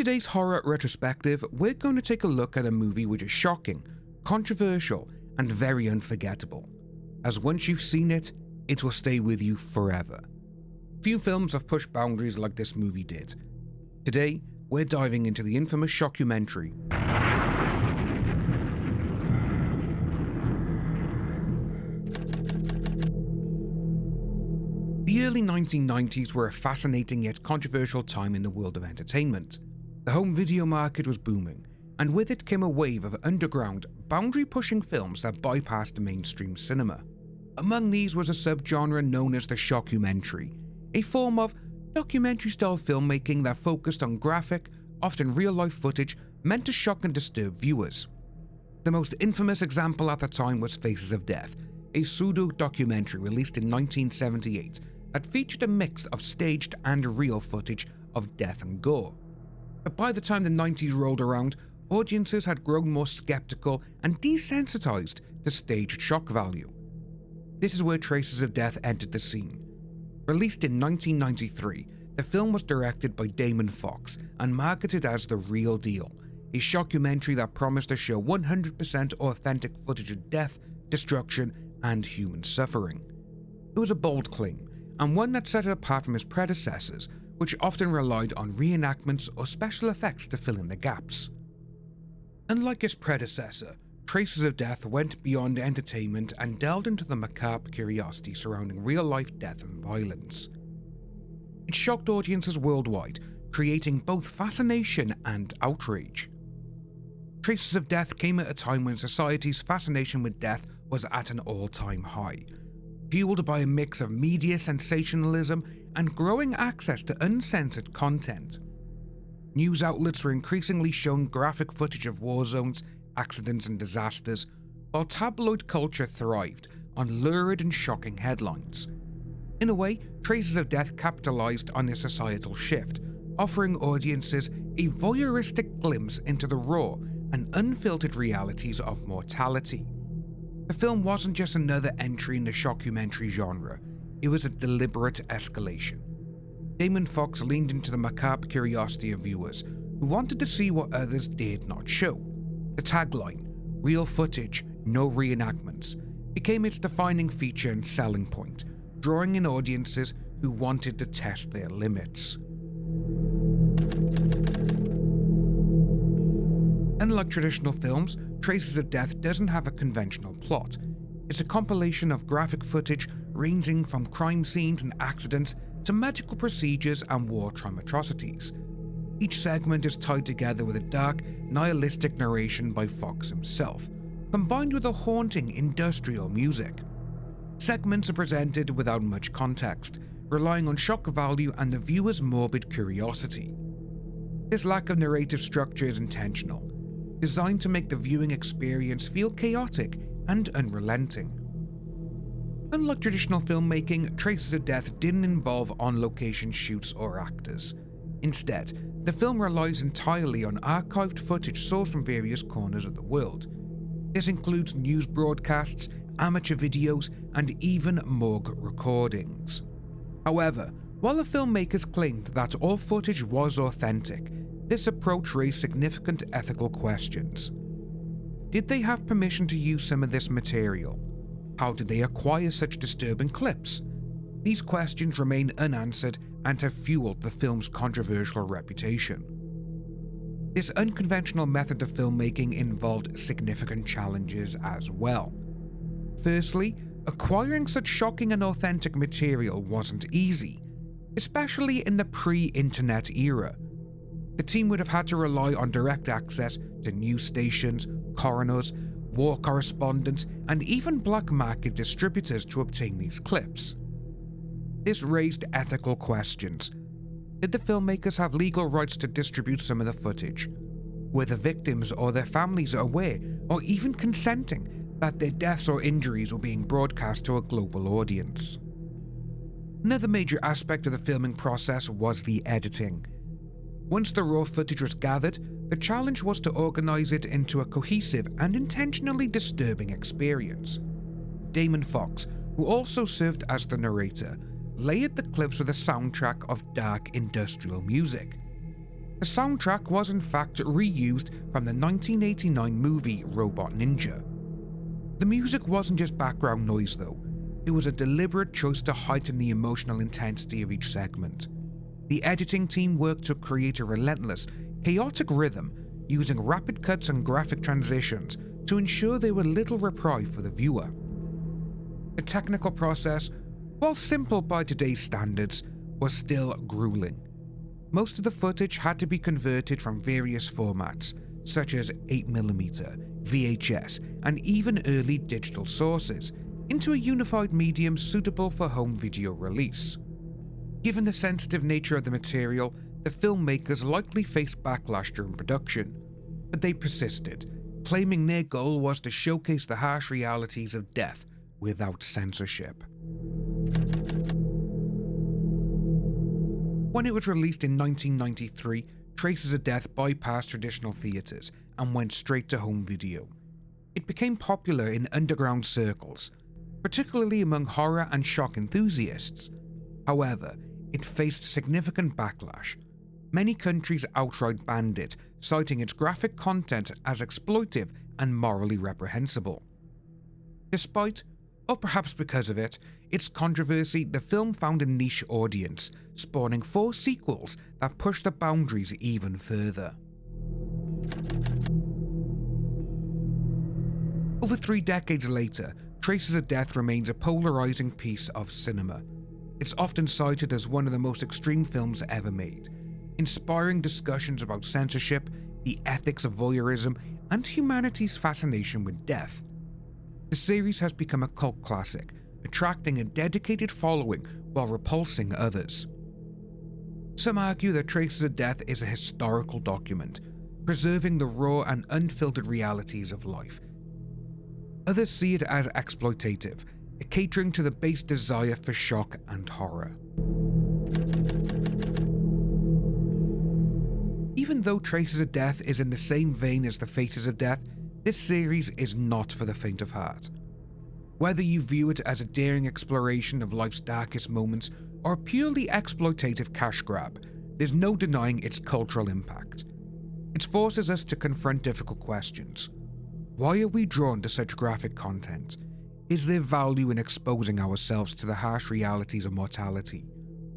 today's horror retrospective, we're going to take a look at a movie which is shocking, controversial, and very unforgettable, as once you've seen it, it will stay with you forever. Few films have pushed boundaries like this movie did. Today, we're diving into the infamous shockumentary. The early 1990s were a fascinating yet controversial time in the world of entertainment. The home video market was booming, and with it came a wave of underground, boundary-pushing films that bypassed mainstream cinema. Among these was a subgenre known as the shockumentary, a form of documentary-style filmmaking that focused on graphic, often real-life footage meant to shock and disturb viewers. The most infamous example at the time was Faces of Death, a pseudo-documentary released in 1978 that featured a mix of staged and real footage of death and gore. But by the time the 90s rolled around, audiences had grown more skeptical and desensitized to staged shock value. This is where Traces of Death entered the scene. Released in 1993, the film was directed by Damon Fox and marketed as The Real Deal, a shockumentary that promised to show 100% authentic footage of death, destruction, and human suffering. It was a bold claim, and one that set it apart from its predecessors, which often relied on reenactments or special effects to fill in the gaps. Unlike its predecessor, Traces of Death went beyond entertainment and delved into the macabre curiosity surrounding real-life death and violence. It shocked audiences worldwide, creating both fascination and outrage. Traces of Death came at a time when society's fascination with death was at an all-time high, fueled by a mix of media sensationalism and growing access to uncensored content. News outlets were increasingly showing graphic footage of war zones, accidents and disasters, while tabloid culture thrived on lurid and shocking headlines. In a way, Traces of Death capitalized on this societal shift, offering audiences a voyeuristic glimpse into the raw and unfiltered realities of mortality. The film wasn't just another entry in the shockumentary genre, it was a deliberate escalation. Damon Fox leaned into the macabre curiosity of viewers who wanted to see what others dared not show. The tagline, "Real footage, no reenactments," became its defining feature and selling point, drawing in audiences who wanted to test their limits. Unlike traditional films, Traces of Death doesn't have a conventional plot. It's a compilation of graphic footage ranging from crime scenes and accidents to medical procedures and wartime atrocities. Each segment is tied together with a dark, nihilistic narration by Fox himself, combined with a haunting industrial music. Segments are presented without much context, relying on shock value and the viewer's morbid curiosity. This lack of narrative structure is intentional, designed to make the viewing experience feel chaotic and unrelenting. Unlike traditional filmmaking, Traces of Death didn't involve on-location shoots or actors. Instead, the film relies entirely on archived footage sourced from various corners of the world. This includes news broadcasts, amateur videos, and even morgue recordings. However, while the filmmakers claimed that all footage was authentic, this approach raised significant ethical questions. Did they have permission to use some of this material? How did they acquire such disturbing clips? These questions remain unanswered and have fueled the film's controversial reputation. This unconventional method of filmmaking involved significant challenges as well. Firstly, acquiring such shocking and authentic material wasn't easy, especially in the pre-internet era. The team would have had to rely on direct access to news stations, coroners, war correspondents, and even black market distributors to obtain these clips. This raised ethical questions. Did the filmmakers have legal rights to distribute some of the footage? Were the victims or their families aware, or even consenting, that their deaths or injuries were being broadcast to a global audience? Another major aspect of the filming process was the editing. Once the raw footage was gathered, the challenge was to organize it into a cohesive and intentionally disturbing experience. Damon Fox, who also served as the narrator, layered the clips with a soundtrack of dark industrial music. The soundtrack was in fact reused from the 1989 movie Robot Ninja. The music wasn't just background noise though, it was a deliberate choice to heighten the emotional intensity of each segment. The editing team worked to create a relentless, chaotic rhythm using rapid cuts and graphic transitions to ensure there were little reprieve for the viewer. The technical process, while simple by today's standards, was still grueling. Most of the footage had to be converted from various formats, such as 8mm, VHS, and even early digital sources, into a unified medium suitable for home video release. Given the sensitive nature of the material, the filmmakers likely faced backlash during production, but they persisted, claiming their goal was to showcase the harsh realities of death without censorship. When it was released in 1993, Traces of Death bypassed traditional theatres and went straight to home video. It became popular in underground circles, particularly among horror and shock enthusiasts. However, it faced significant backlash. Many countries outright banned it, citing its graphic content as exploitive and morally reprehensible. Despite, or perhaps because of it, its controversy, the film found a niche audience, spawning 4 sequels that pushed the boundaries even further. Over 3 decades later, Traces of Death remains a polarizing piece of cinema. It's often cited as one of the most extreme films ever made, inspiring discussions about censorship, the ethics of voyeurism, and humanity's fascination with death. The series has become a cult classic, attracting a dedicated following while repulsing others. Some argue that Traces of Death is a historical document, preserving the raw and unfiltered realities of life. Others see it as exploitative, catering to the base desire for shock and horror. Even though Traces of Death is in the same vein as The Faces of Death, this series is not for the faint of heart. Whether you view it as a daring exploration of life's darkest moments or a purely exploitative cash grab, there's no denying its cultural impact. It forces us to confront difficult questions. Why are we drawn to such graphic content? Is there value in exposing ourselves to the harsh realities of mortality?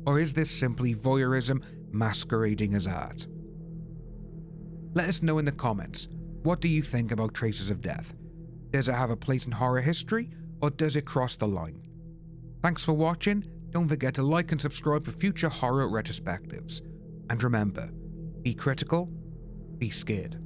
Or is this simply voyeurism masquerading as art? Let us know in the comments. What do you think about Traces of Death? Does it have a place in horror history, or does it cross the line? Thanks for watching. Don't forget to like and subscribe for future horror retrospectives. And remember, be critical, be scared.